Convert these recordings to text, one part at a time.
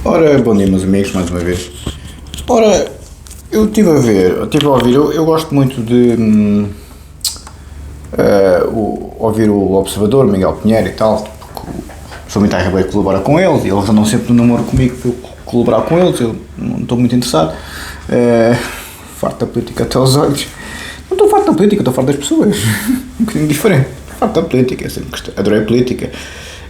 Ora, bom dia meus amigos, mais uma vez. Ora, eu estive a ouvir, eu gosto muito de ouvir o Observador, Miguel Pinheiro e tal, porque o Sr. Mitai Ribeiro colabora com eles, e eles andam sempre no namoro comigo para eu colaborar com eles, eu não estou muito interessado. Farto da política até aos olhos. Não estou farto da política, estou farto das pessoas. Um bocadinho diferente. Farto da política, adorei política.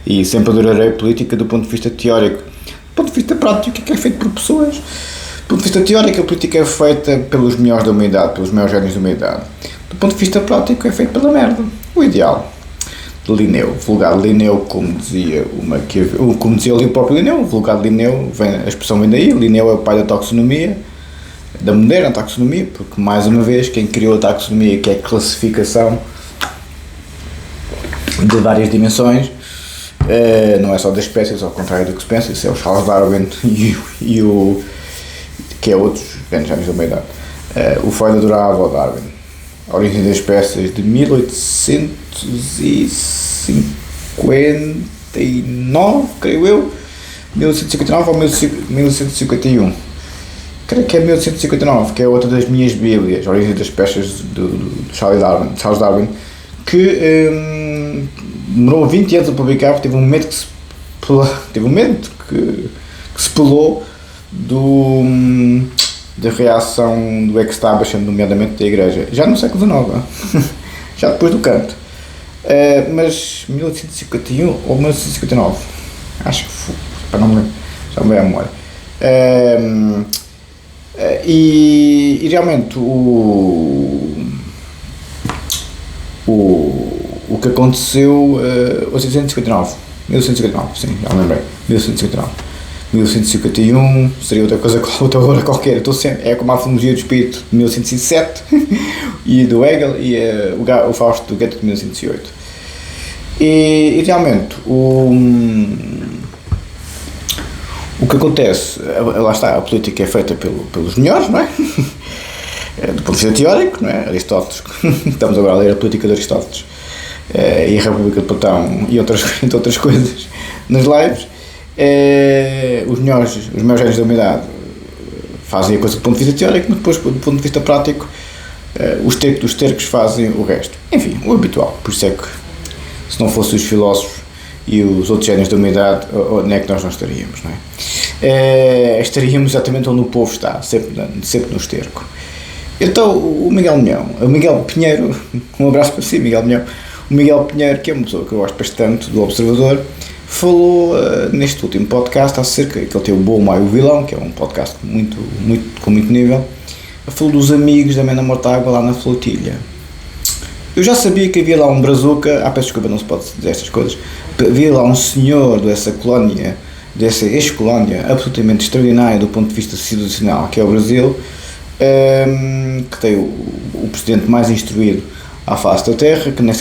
E sempre adorarei política do ponto de vista teórico. Do ponto de vista prático, o que é feito por pessoas? Do ponto de vista teórico, a política é feita pelos melhores da humanidade, pelos maiores génios da humanidade. Do ponto de vista prático, é feito pela merda. O ideal. De Linneu, vulgar Linneu, como dizia ali o próprio Linneu, o vulgar Linneu, a expressão vem daí. Linneu é o pai da taxonomia, da moderna taxonomia, porque, mais uma vez, quem criou a taxonomia, que é a classificação de várias dimensões, não é só das espécies, ao contrário do que se pensa, isso é o Charles Darwin e o que é outros grandes anos da humanidade. O Freud adorava o Darwin. A origem das espécies de 1859, creio eu, 1859 ou 1851. Creio que é 1859, que é outra das minhas bíblias, a origem das espécies do Charles Darwin, que demorou 20 anos a publicar, porque teve um momento que se pelou da reação do establishment, nomeadamente da Igreja, já no século XIX, já depois do Kant. Mas 1851 ou 1959, acho que foi, para não me lembro, já me veio à memória. E realmente o que aconteceu, 1859, sim, já me lembrei, 1151 seria outra hora qualquer. É como a filologia do espírito de 1907 e do Hegel e o Fausto do Goethe de 1908. E realmente o que acontece, lá está, a política é feita pelos melhores, não é? Do ponto de vista teórico, não é? Aristóteles, estamos agora a ler a política de Aristóteles e a República de Platão e entre outras coisas nas lives. Os maiores génios da humanidade fazem a coisa do ponto de vista teórico, mas depois, do ponto de vista prático, os tercos fazem o resto. Enfim, o habitual. Por isso é que, se não fossem os filósofos e os outros génios da humanidade, onde é que nós não estaríamos, não é? Estaríamos exatamente onde o povo está, sempre no esterco. Então, o Miguel Pinheiro, um abraço para si, Miguel Pinheiro. O Miguel Pinheiro, que é uma pessoa que eu gosto bastante, do Observador, falou neste último podcast acerca que ele tem o Bom, o Mau e o Vilão, que é um podcast com muito nível. Falou dos amigos da Mena Mortágua lá na flotilha. Eu já sabia que havia lá um brazuca, peço desculpa, não se pode dizer estas coisas, havia lá um senhor dessa ex-colónia, absolutamente extraordinário do ponto de vista institucional, que é o Brasil, que tem o presidente mais instruído à face da terra, que nem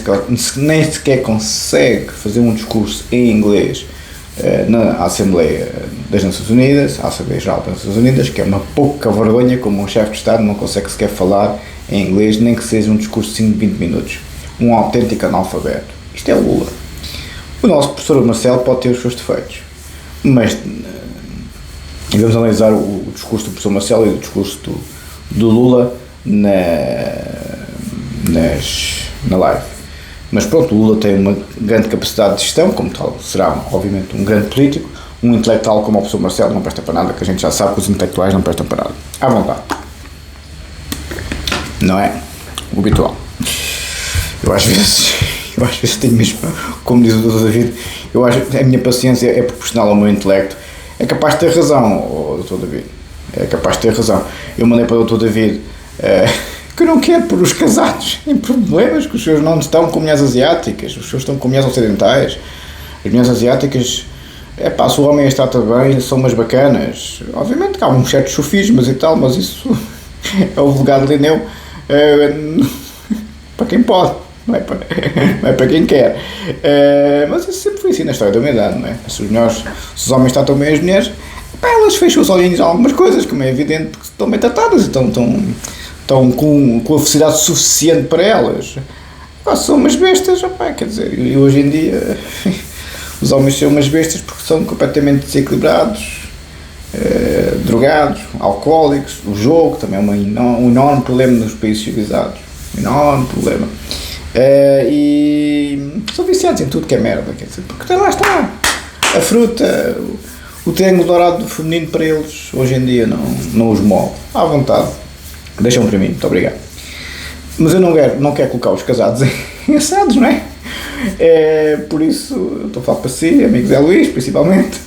sequer consegue fazer um discurso em inglês na Assembleia das Nações Unidas, a Assembleia Geral das Nações Unidas, que é uma pouca vergonha como um chefe de Estado não consegue sequer falar em inglês, nem que seja um discurso de 5, 20 minutos. Um autêntico analfabeto. Isto é Lula. O nosso professor Marcelo pode ter os seus defeitos, mas vamos analisar o discurso do professor Marcelo e o discurso do Lula na live. Mas pronto, o Lula tem uma grande capacidade de gestão, como tal, será obviamente um grande político. Um intelectual como o professor Marcelo não presta para nada, que a gente já sabe que os intelectuais não prestam para nada. À vontade. Não é? O habitual. Eu às vezes tenho mesmo, como diz o Dr. David, a minha paciência é proporcional ao meu intelecto. É capaz de ter razão, Dr. David. É capaz de ter razão. Eu mandei para o Dr. David que eu não quero pôr os casados em problemas, que os seus não estão com mulheres asiáticas, os seus estão com mulheres ocidentais. As mulheres asiáticas, se o homem as trata bem, são umas bacanas. Obviamente que há uns certos sofismas e tal, mas isso é o vulgar de Linneu, para quem pode, não é para quem quer. Mas isso sempre foi assim na história da humanidade, não é? Se os homens tratam bem as mulheres, elas fecham os olhinhos a algumas coisas, como é evidente, porque estão bem tratadas e estão com a felicidade suficiente para elas. São umas bestas, quer dizer, e hoje em dia os homens são umas bestas porque são completamente desequilibrados, drogados, alcoólicos, o jogo também é um enorme problema nos países civilizados, um enorme problema. E são viciados em tudo que é merda, quer dizer, porque lá está, a fruta, o triângulo dourado feminino para eles, hoje em dia não os move, à vontade, deixam para mim, muito obrigado. Mas eu não quero colocar os casados em assados, não é? Por isso, eu estou a falar para si, amigo Zé Luís, principalmente,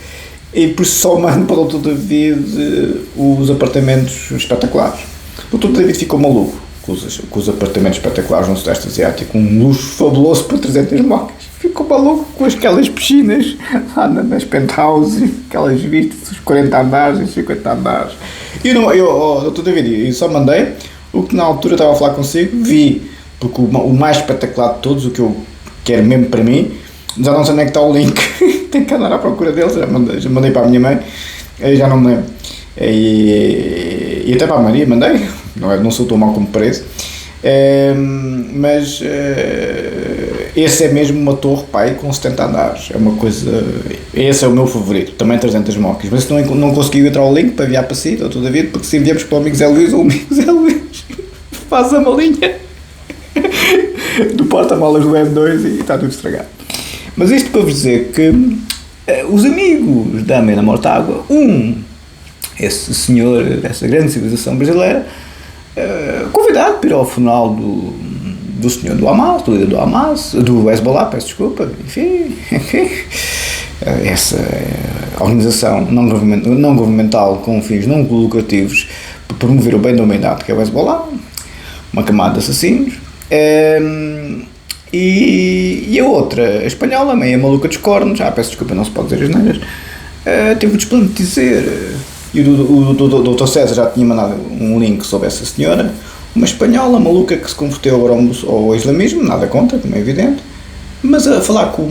e por isso só mando para o Dr. David os apartamentos espetaculares. O Dr. David ficou maluco com os apartamentos espetaculares no Sudeste Asiático, um luxo fabuloso para 300 mocas. Ficou maluco com aquelas piscinas lá nas penthouses, aquelas vistas, os 40 andares e 50 andares. E Dr. David, eu só mandei o que na altura eu estava a falar consigo, vi, porque o mais espetacular de todos, o que eu quero mesmo para mim, já não sei onde é que está o link, tenho que andar à procura deles, já mandei para a minha mãe, já não me lembro, e até para a Maria mandei, não sou tão mau como parece, mas esse é mesmo uma torre, pai, com 70 andares, é uma coisa, esse é o meu favorito, também 300 mocas, mas se não conseguiu entrar o link para enviar para si, Dr. David, porque se enviamos para o amigo Zé Luís, o amigo Zé Luís faz a malinha do porta-malas do M2 e está tudo estragado. Mas isto para vos dizer que os amigos da Mena Mortágua, esse senhor dessa grande civilização brasileira, convidado para ir ao funeral do senhor do Hamas, do líder do Hamas, do Hezbollah, peço desculpa, enfim, essa organização não governamental com fins não lucrativos para promover o bem da humanidade, que é o Hezbollah, uma camada de assassinos. E a outra, a espanhola, meia maluca dos cornos, peço desculpa, não se pode dizer as neiras, teve o desplante de dizer, e o Dr. César já tinha mandado um link sobre essa senhora, uma espanhola maluca que se converteu agora ao islamismo, nada contra, como é evidente, mas a falar que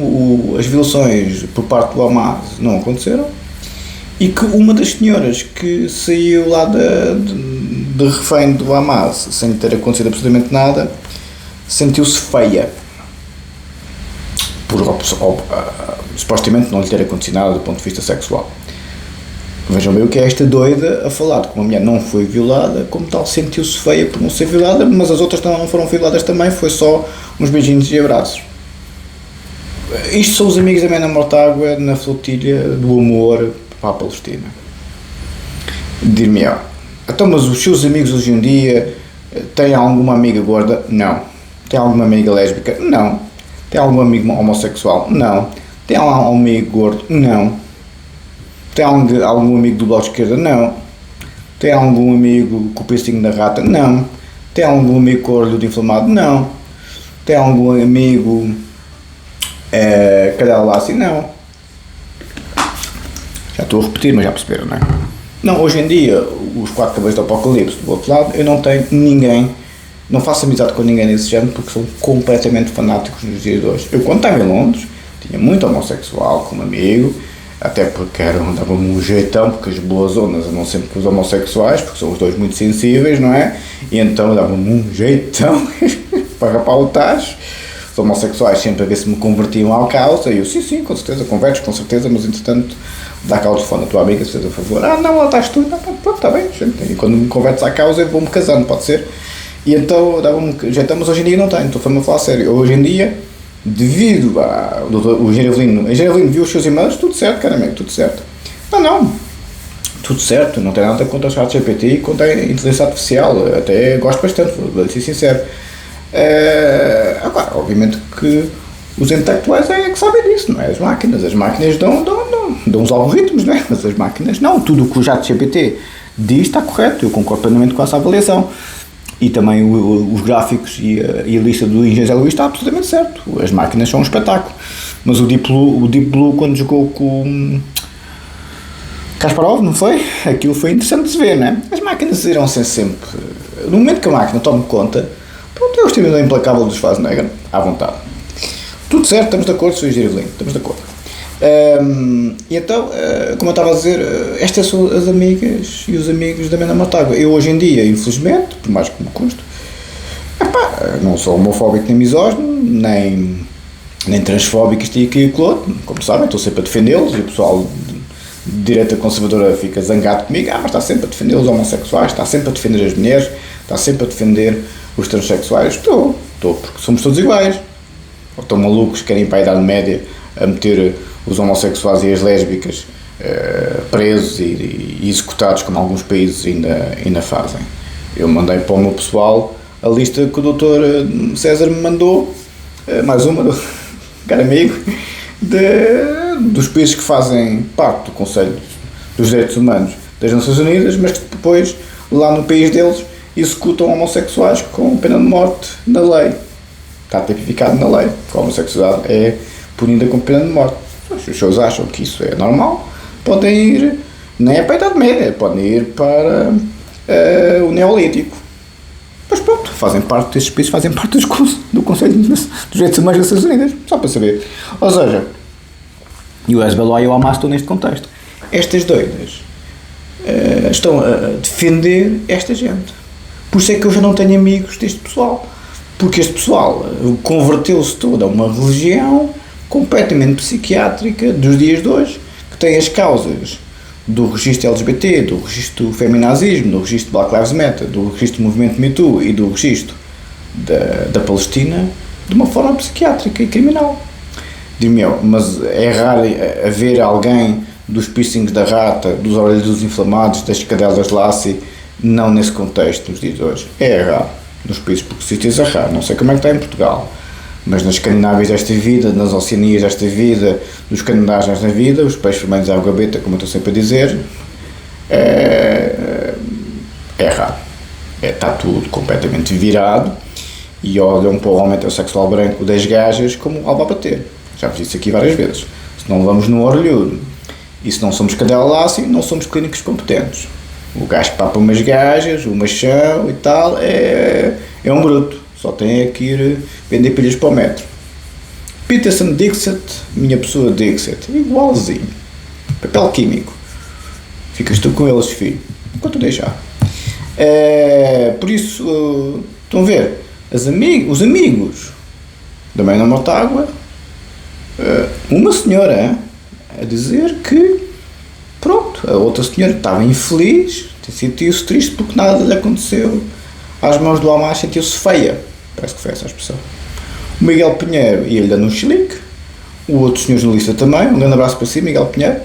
as violações por parte do Hamas não aconteceram, e que uma das senhoras que saiu lá de refém do Hamas, sem ter acontecido absolutamente nada, sentiu-se feia por supostamente não lhe ter acontecido nada do ponto de vista sexual. Vejam bem o que é esta doida a falar de que uma mulher não foi violada, como tal sentiu-se feia por não ser violada, mas as outras não foram violadas também, foi só uns beijinhos e abraços. Isto são os amigos da Mena Mortágua na flotilha do amor para a Palestina. Dir-me, então, mas os seus amigos hoje em dia têm alguma amiga gorda? Não. Tem alguma amiga lésbica? Não. Tem algum amigo homossexual? Não. Tem algum amigo gordo? Não. Tem algum amigo do bloco de esquerda? Não. Tem algum amigo com o piercing da rata? Não. Tem algum amigo com o olho inflamado? Não. Tem algum amigo cadela lá assim? Não. Já estou a repetir, mas já perceberam, não é? Não, hoje em dia, os 4 cavaleiros do Apocalipse, do outro lado, eu não tenho ninguém, não faço amizade com ninguém desse género porque são completamente fanáticos nos dias de hoje. Eu, quando estava em Londres, tinha muito homossexual como amigo, até porque dava-me um jeitão, porque as boas zonas andam sempre com os homossexuais, porque são os dois muito sensíveis, não é? E então dava-me um jeitão para rapar o tacho. Os homossexuais sempre a ver se me convertiam à causa, e eu, sim, com certeza, convertes, com certeza, mas entretanto, dá cá o telefone à tua amiga, se faz a favor. Não, lá estás tu, não, pronto, está bem, gente. E quando me convertes à causa, eu vou-me casando, pode ser? E então, dava-me jeitão, mas hoje em dia não tenho, estou a falar sério. Hoje em dia, devido ao Engenheiro Avelino viu os seus e-mails, tudo certo, cara amigo, tudo certo. Não, tudo certo, não tem nada contra o chat GPT e contra a inteligência artificial, até gosto bastante, vou ser sincero. Agora, obviamente que os intelectuais é que sabem disso, não é? As máquinas dão os algoritmos, não é? Mas as máquinas não, tudo o que o chat GPT diz está correto, eu concordo plenamente com essa avaliação. E também os gráficos e a lista do Engenheiro Zé Luís está absolutamente certo. As máquinas são um espetáculo. Mas o Deep Blue quando jogou com Kasparov, não foi? Aquilo foi interessante de se ver, não é? As máquinas irão ser sempre... No momento que a máquina tome conta, pronto, é o estilo implacável dos Schwarzenegger, à vontade. Tudo certo, estamos de acordo, Sr. Engenheiro Avelino, estamos de acordo. E então, como eu estava a dizer, estas são as amigas e os amigos da Mena Mortágua. Eu hoje em dia, infelizmente, por mais que me custe, não sou homofóbico nem misógino, nem transfóbico, isto e aquilo, como sabem, estou sempre a defendê-los, e o pessoal de direita conservadora fica zangado comigo, mas está sempre a defender os homossexuais, está sempre a defender as mulheres, está sempre a defender os transexuais. Estou, porque somos todos iguais. Ou estão malucos que querem ir para a Idade Média a meter os homossexuais e as lésbicas presos e executados, como alguns países ainda fazem. Eu mandei para o meu pessoal a lista que o Dr. César me mandou, mais uma do caro amigo, dos países que fazem parte do Conselho dos Direitos Humanos das Nações Unidas, mas que depois, lá no país deles, executam homossexuais com pena de morte na lei. Está tipificado na lei que a homossexualidade é punida com pena de morte. Se as pessoas acham que isso é normal, podem ir, nem é para a Idade Média, podem ir para o Neolítico. Mas pronto, fazem parte desses países, fazem parte do Conselho dos Direitos Humanos das Nações Unidas, só para saber. Ou seja, e o Hezbollah e o Hamas estão neste contexto. Estas doidas estão a defender esta gente. Por isso é que eu já não tenho amigos deste pessoal. Porque este pessoal converteu-se toda a uma religião completamente psiquiátrica dos dias de hoje, que tem as causas do registro LGBT, do registro do feminazismo, do registro Black Lives Matter, do registro do movimento Me Too e do registro da Palestina de uma forma psiquiátrica e criminal. Digo-me, mas é raro haver alguém dos piercings da rata, dos orelhos inflamados, das cadelas Lassie, não nesse contexto nos dias de hoje. É raro. Nos países progressistas é raro. Não sei como é que está em Portugal, mas nas Escandinavias desta vida, nas Oceanias desta vida, nos Canadás desta vida, os peixes vermelhos à água beta, como eu estou sempre a dizer, é raro. Está tudo completamente virado e olham para o homem heterossexual branco das gajas como algo a bater. Já vos disse aqui várias vezes. Se não levamos no orelhudo e se não somos cadela Lassie, não somos clínicos competentes. O gajo que papa umas gajas, o machão e tal, é um bruto. Só tem que ir vender pilhas para o metro. Peterson Dixit, minha pessoa Dixit, igualzinho. Papel químico. Ficas tu com eles, filho, enquanto deixar. Por isso, estão a ver, os amigos da Maina Mortágua, uma senhora a dizer que pronto, a outra senhora estava infeliz, sentiu-se triste porque nada lhe aconteceu às mãos do Hamas, sentiu-se feia, parece que foi essa a expressão. O Miguel Pinheiro ia-lhe dando um chilique, o outro senhor jornalista também, um grande abraço para si, Miguel Pinheiro,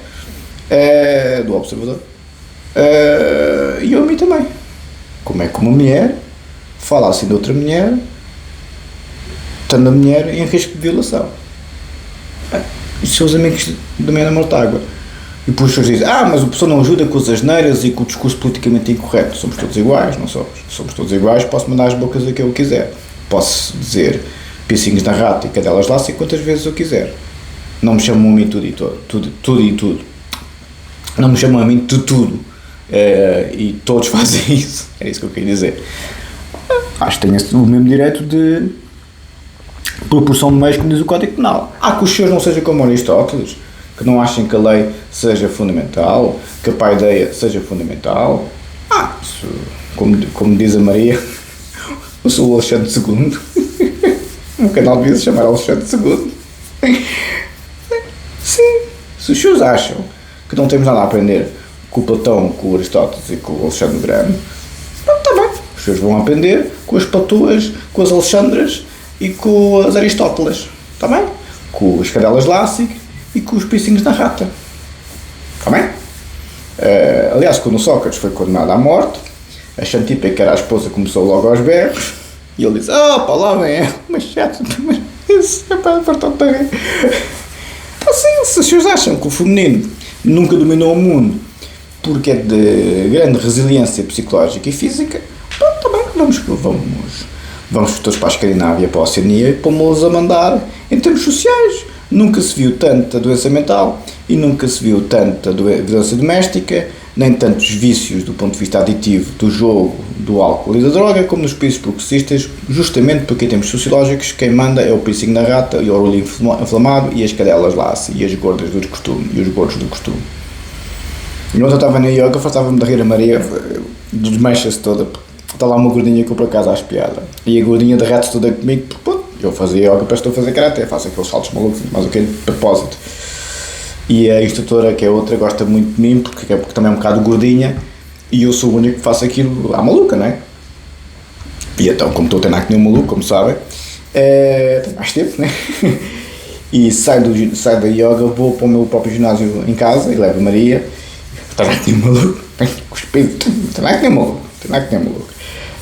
do Observador, e eu a mim também. Como é que uma mulher fala assim de outra mulher, estando a mulher em risco de violação? Os seus amigos da Maina Mortágua. E depois as pessoas dizem, mas o pessoal não ajuda com as asneiras e com o discurso politicamente incorreto. Somos todos iguais, não somos? Somos todos iguais, posso mandar as bocas a quem eu quiser. Posso dizer piercings na rata e cadelas Lassie quantas vezes eu quiser. Não me chamam a mim tudo e tudo. Não me chamam a mim de tudo. E todos fazem isso. Era isso que eu queria dizer. Acho que tenho o mesmo direito de proporção de meios, como diz o Código Penal. Que os senhores não sejam como Aristóteles, que não achem que a lei seja fundamental, que a paideia seja fundamental. Isso, como diz a Maria, eu sou o Alexandre II. Um canal devia se chamar Alexandre II. Sim, se os senhores acham que não temos nada a aprender com o Platão, com o Aristóteles e com o Alexandre Grande, está bem. Os senhores vão aprender com as Patuas, com as Alexandras e com as Aristóteles, está bem? Com as cadelas Lassie e com os piercings na rata, está bem? Aliás, quando o Sócrates foi condenado à morte, a Xantippe, que era a esposa, começou logo aos berros e ele disse, lá vem ela, mas chato, mas isso é para fartar-te a rir. Assim, se os senhores acham que o feminino nunca dominou o mundo porque é de grande resiliência psicológica e física, está bem, vamos todos para a Escandinávia, para a Oceania e pomos a mandar em termos sociais. Nunca se viu tanta doença mental e nunca se viu tanta violência doméstica, nem tantos vícios do ponto de vista aditivo do jogo, do álcool e da droga, como nos países progressistas, justamente porque em termos sociológicos quem manda é o piercing na rata e o orelho inflamado e as cadelas Lassie e as gordas do costume e os gordos do costume. E ontem eu estava na yoga, fartava-me de rir a Maria, desmancha-se toda, está lá uma gordinha que eu por acaso às piada, e a gordinha derrete-se toda comigo, porque eu fazia yoga, depois estou a fazer karate, faço aqueles saltos malucos, mas o que é de propósito. E a instrutora, que é outra, gosta muito de mim, porque também é um bocado gordinha, e eu sou o único que faço aquilo à maluca, não é? E então, como estou a treinar que nem um maluco, como sabem, tenho mais tempo, né? E saio da yoga, vou para o meu próprio ginásio em casa e levo a Maria, treinar que nem um maluco, com o espírito, treinar que nem um maluco.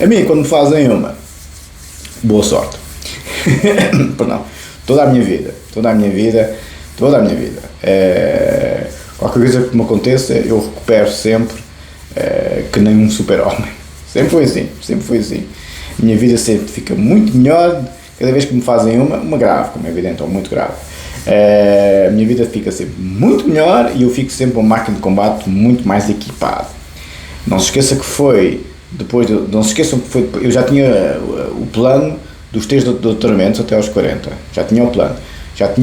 A mim, quando me fazem uma, boa sorte. Perdão, toda a minha vida, qualquer coisa que me aconteça, eu recupero sempre, que nem um super-homem. Sempre foi assim. A minha vida sempre fica muito melhor cada vez que me fazem uma grave, como é evidente, ou muito grave. A minha vida fica sempre muito melhor e eu fico sempre uma máquina de combate muito mais equipado. Não se esqueça que foi eu já tinha o plano dos 3 doutoramentos até aos 40, já tinha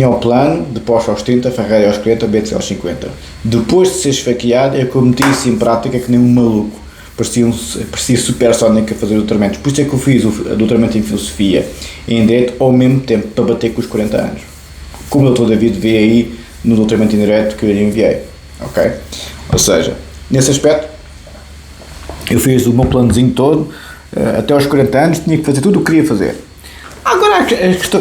o plano de pós aos 30, Ferrari aos 40, BTC aos 50. Depois de ser esfaqueado, eu meti isso em prática que nem um maluco. Parecia supersónico a fazer doutoramentos. Por isso é que eu fiz o doutoramento em filosofia e em direito ao mesmo tempo, para bater com os 40 anos. Como o Dr. David vê aí no doutoramento em direito que eu lhe enviei. Ok? Ou seja, nesse aspecto, eu fiz o meu planozinho todo, até aos 40 anos, tinha que fazer tudo o que queria fazer. Agora,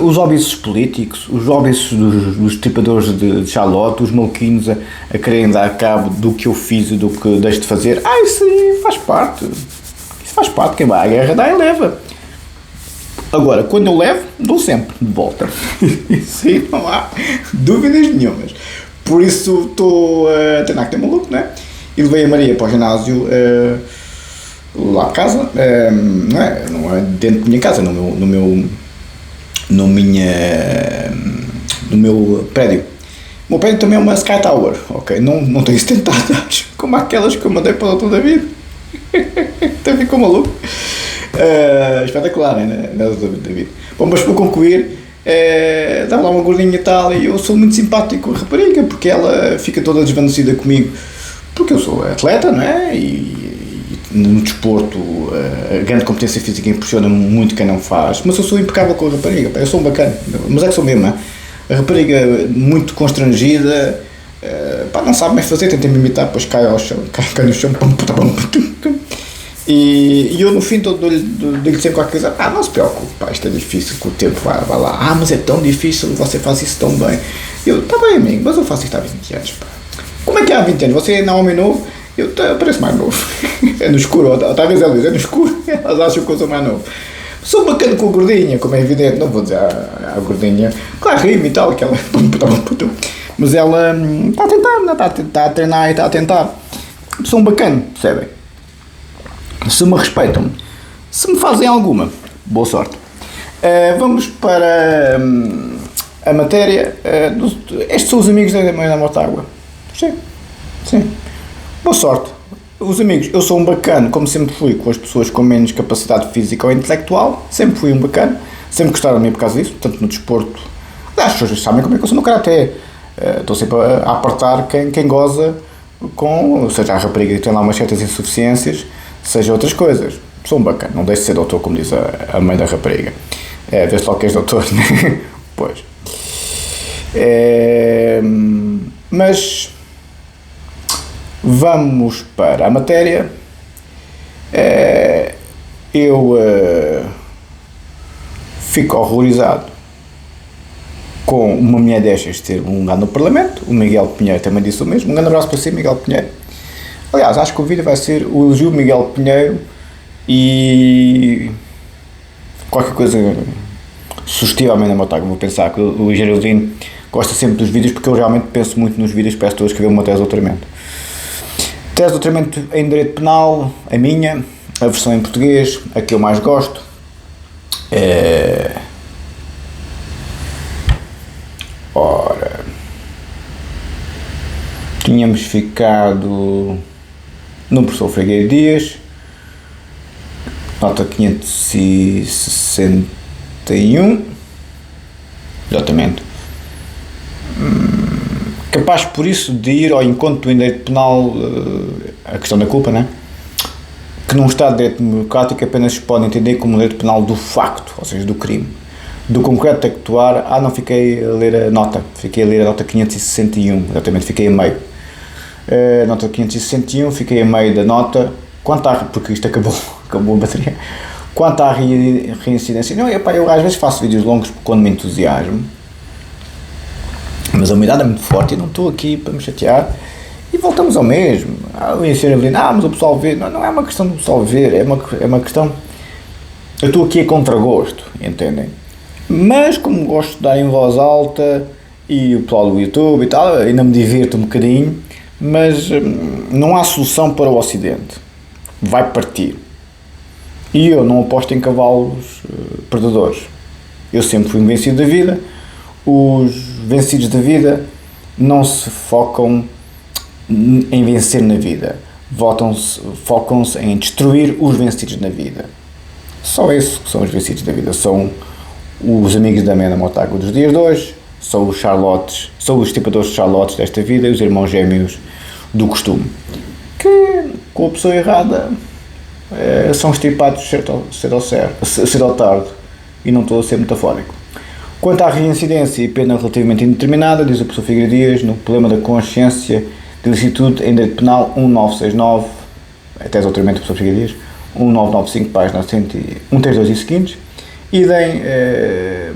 os óbices políticos, os óbices dos tripadores de chalote, os maluquinhos a quererem dar cabo do que eu fiz e do que deixo de fazer, isso aí faz parte. Isso faz parte, quem vai à guerra dá e leva. Agora, quando eu levo, dou sempre de volta. Isso aí não há dúvidas nenhumas. Por isso estou a treinar que tem maluco, né? E levei a Maria para o ginásio lá de casa, não é dentro da minha casa, no meu prédio. O meu prédio também é uma Sky Tower, ok? Não tem 70 andares, como aquelas que eu mandei para o Dr. David. Até ficou maluco. Espetacular, né, Dr. David? Bom, mas para concluir, estava lá uma gordinha e tal, e eu sou muito simpático com a rapariga, porque ela fica toda desvanecida comigo, porque eu sou atleta, não é? E no desporto, a grande competência física impressiona muito quem não faz, mas eu sou impecável com a rapariga, eu sou um bacana, mas é que sou mesmo, não é? A rapariga muito constrangida, não sabe mais fazer, tenta me imitar, depois cai no chão, e eu no fim digo sempre qualquer coisa, não se preocupe, isto é difícil, com o tempo vai lá, mas é tão difícil, você faz isso tão bem. Eu, está bem amigo, mas eu faço isto há 20 anos, pá. Como é que há 20 anos? Você ainda é homem novo? Eu pareço mais novo. É no escuro, talvez ela diz, é no escuro, elas acham que eu sou mais novo. Sou bacana com a gordinha, como é evidente, não vou dizer à gordinha, claro, rime e tal, que ela, mas ela está a tentar, não está a treinar e está a tentar. Sou um bacana, percebem? Se me respeitam, se me fazem alguma, boa sorte. Vamos para a matéria. Estes são os amigos da mãe da Mortágua. Sim. Boa sorte. Os amigos, eu sou um bacana, como sempre fui, com as pessoas com menos capacidade física ou intelectual. Sempre fui um bacana. Sempre gostaram de mim por causa disso, tanto no desporto. As pessoas sabem como é que eu sou no karaté. Estou sempre a apartar quem goza com, seja a rapariga que tem lá umas certas insuficiências, seja outras coisas. Sou um bacana, não deixe de ser doutor, como diz a mãe da rapariga. Vê-se logo que és doutor, né? Pois. Mas vamos para a matéria. Eu fico horrorizado com uma mulher destas ter um lugar no Parlamento. O Miguel Pinheiro também disse o mesmo. Um grande abraço para si, Miguel Pinheiro. Aliás, acho que o vídeo vai ser o elogio Miguel Pinheiro e qualquer coisa sugestivamente na Mortágua. Vou pensar que o Geraldino gosta sempre dos vídeos, porque eu realmente penso muito nos vídeos para estou a escrever uma tese de doutoramento. Tese de doutoramento em Direito Penal, a minha, a versão em português, a que eu mais gosto. Ora, tínhamos ficado no professor Fregueiro Dias, nota 561, exatamente. Capaz por isso de ir ao encontro do direito penal, a questão da culpa, né? Que num Estado de direito democrático apenas se pode entender como direito penal do facto, ou seja, do crime. Do concreto actuar, não fiquei a ler a nota, fiquei a ler a nota 561, exatamente, fiquei a meio. Nota 561, fiquei a meio da nota, porque isto acabou a bateria. Quanto à reincidência, não, eu às vezes faço vídeos longos quando me entusiasmo, mas a umidade é muito forte e não estou aqui para me chatear, e voltamos ao mesmo. Mas o pessoal vê, não é uma questão do pessoal ver, é uma questão, eu estou aqui a contragosto, entendem? Mas como gosto de dar em voz alta, e o pessoal do YouTube e tal, ainda me divirto um bocadinho, mas não há solução para o Ocidente, vai partir. E eu não aposto em cavalos perdedores. Eu sempre fui um vencido da vida. Os vencidos da vida não se focam em vencer na vida. Focam-se em destruir os vencidos na vida. Só isso que são os vencidos da vida. São os amigos da Mena Motago dos dias de hoje, são os Charlottes, são os estipadores de Charlottes desta vida e os irmãos gêmeos do costume. Que, com a pessoa errada, são estipados cedo ou tarde, e não estou a ser metafórico. Quanto à reincidência e pena relativamente indeterminada, diz o professor Figueiredo Dias, no problema da consciência de ilicitude em direito penal 1969, até exatamente o professor Figueiredo Dias, 1995, página 132 e seguintes, idem,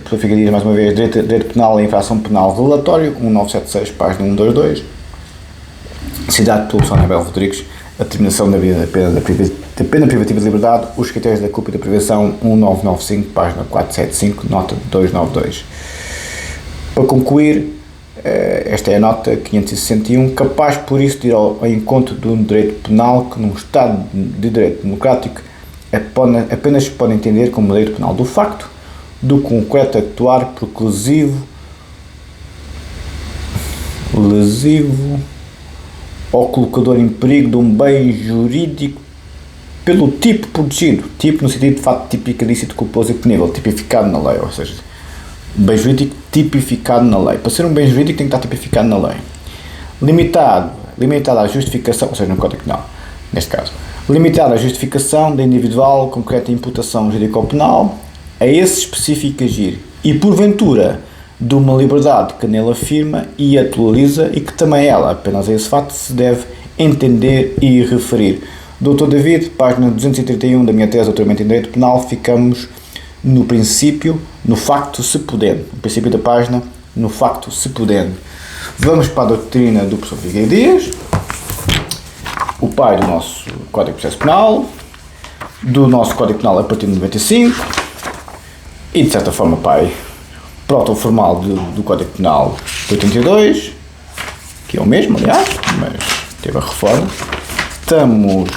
professor Figueiredo Dias, mais uma vez, direito penal e infração penal relatório, 1976, página 122, cidade pelo professor Anabel Rodrigues, a determinação da pena privativa de liberdade, os critérios da culpa e da prevenção, 1995, página 475, nota 292. Para concluir, esta é a nota 561, capaz por isso de ir ao encontro de um direito penal que num Estado de direito democrático apenas se pode entender como direito penal do facto, do concreto actuar porque lesivo ou colocador em perigo de um bem jurídico pelo tipo protegido, tipo no sentido de fato típico, ilícito, culposo e punível, tipificado na lei, ou seja, bem jurídico tipificado na lei. Para ser um bem jurídico tem que estar tipificado na lei. Limitado à justificação, ou seja, no Código Penal, neste caso, limitado à justificação da individual concreta imputação jurídico-penal a esse específico agir e, porventura, de uma liberdade que nele afirma e atualiza e que também ela, apenas a esse fato, se deve entender e referir. Dr. David, página 231 da minha tese de doutoramento em Direito Penal, ficamos no princípio, no facto se podendo. No princípio da página, no facto se podendo. Vamos para a doutrina do professor Figueiredo Dias, o pai do nosso Código de Processo Penal, do nosso Código Penal a partir de 95 e, de certa forma, pai proto-formal do Código Penal de 82, que é o mesmo, aliás, mas teve a reforma. Estamos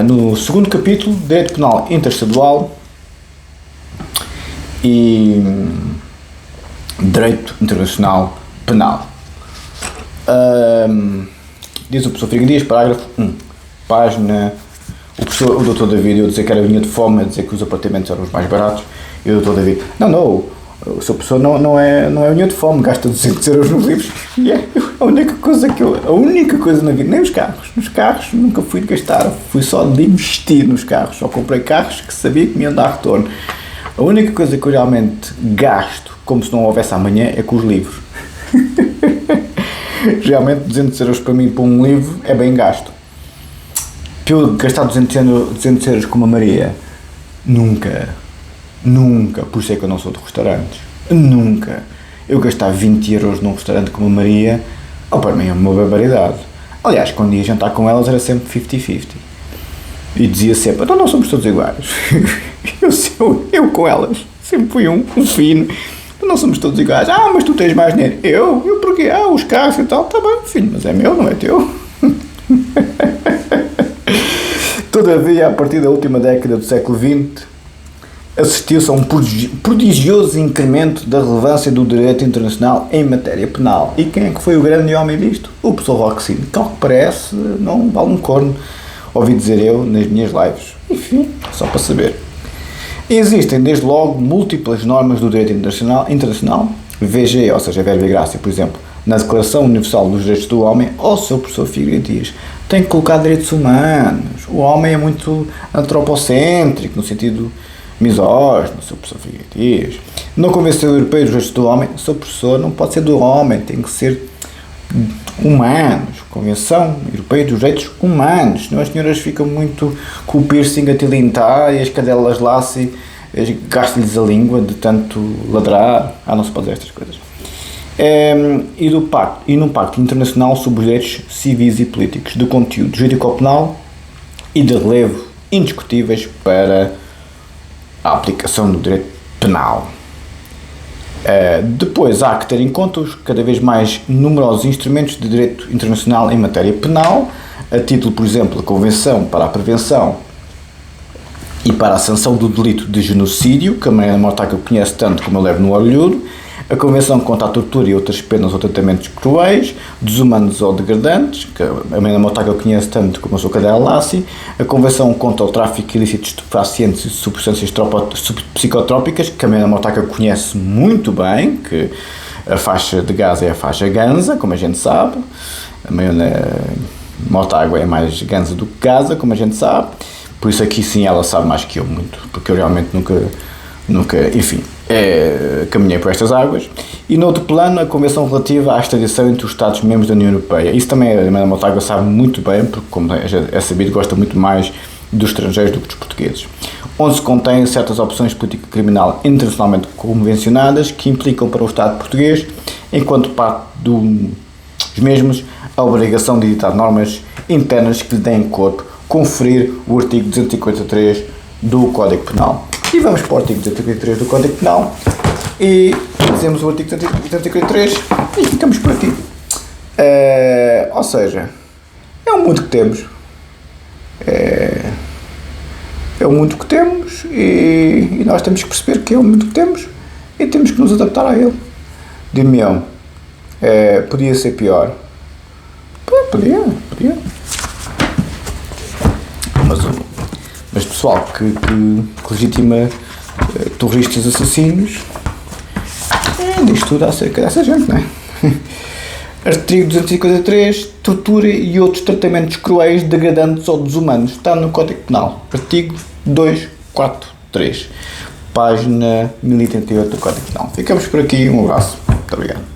no segundo capítulo, Direito Penal Interestadual e Direito Internacional Penal. Diz o professor Figueiredo Dias, parágrafo 1, página. O doutor David, eu dizer que era vinha de fome, a dizer que os apartamentos eram os mais baratos, e o doutor David, não, o seu professor não é vinha de fome, gasta 200 euros nos livros, e é a única coisa na vida, nem os carros, nos carros nunca fui de gastar, fui só de investir nos carros, só comprei carros que sabia que me iam dar retorno. A única coisa que eu realmente gasto, como se não houvesse amanhã, é com os livros. Realmente 200 euros para mim, para um livro, é bem gasto. Para eu gastar 200 euros com uma Maria, nunca, por isso é que eu não sou de restaurantes, nunca. Eu gastar 20 euros num restaurante com uma Maria, para mim é uma barbaridade. Aliás, quando ia jantar com elas era sempre 50-50. E dizia sempre, então não somos todos iguais. eu com elas, sempre fui um fino. Não somos todos iguais. Mas tu tens mais dinheiro. Eu porquê? Os carros e tal, tá bem, filho, mas é meu, não é teu. Todavia, a partir da última década do século XX, assistiu-se a um prodigioso incremento da relevância do direito internacional em matéria penal. E quem é que foi o grande homem disto? O professor Roxinho, que ao que parece não vale um corno, ouvi dizer eu nas minhas lives. Enfim, só para saber. Existem, desde logo, múltiplas normas do direito internacional, VG, ou seja, verba e graça, por exemplo, na Declaração Universal dos Direitos do Homem, ó seu professor Figueiredo Dias, tem que colocar direitos humanos. O homem é muito antropocêntrico, no sentido misógino, seu professor Figueiredo Dias. Na Convenção Europeia dos Direitos do Homem, seu professor não pode ser do homem, tem que ser humanos. Convenção Europeia dos Direitos Humanos. Senão as senhoras ficam muito com o piercing a tilintar e as cadelas lá se gasta-lhes a língua de tanto ladrar. Não se pode dizer estas coisas. E num pacto internacional sobre os direitos civis e políticos, de conteúdo jurídico-penal e de relevo indiscutíveis para a aplicação do direito penal. Depois há que ter em conta os cada vez mais numerosos instrumentos de direito internacional em matéria penal, a título, por exemplo, da Convenção para a Prevenção e para a Sanção do Delito de Genocídio, que a Mariana Mortágua conhece tanto como eu levo no orelhudo, a Convenção contra a Tortura e outras penas ou tratamentos cruéis, desumanos ou degradantes, que a Mariana Mortágua conhece tanto como eu sou cadela Lassi, a Convenção contra o tráfico ilícito de estupefacientes e substâncias psicotrópicas, que a Mariana Mortágua conhece muito bem, que a faixa de Gaza é a faixa ganza, como a gente sabe, a Mariana Mortágua é mais ganza do que Gaza, como a gente sabe, por isso aqui sim ela sabe mais que eu muito, porque eu realmente nunca, enfim, caminhei por estas águas. E no outro plano, a Convenção relativa à extradição entre os Estados-membros da União Europeia. Isso também a Mariana Mortágua sabe muito bem, porque, como é sabido, gosta muito mais dos estrangeiros do que dos portugueses. Onde se contém certas opções de política criminal internacionalmente convencionadas que implicam para o Estado português, enquanto parte dos mesmos, a obrigação de editar normas internas que lhe deem corpo, conferir o artigo 253 do Código Penal. E vamos para o artigo 253 do Código Penal e fazemos o artigo 253 e ficamos por aqui. Ou seja, é o mundo que temos. É o mundo que temos e nós temos que perceber que é o mundo que temos e temos que nos adaptar a ele. Dir-me-ão, podia ser pior. Podia. Mas pessoal que legitima terroristas assassinos diz tudo acerca dessa gente, não é? Artigo 253, tortura e outros tratamentos cruéis, degradantes ou desumanos. Está no Código Penal. Artigo 243. Página 1088 do Código Penal. Ficamos por aqui. Um abraço. Muito obrigado.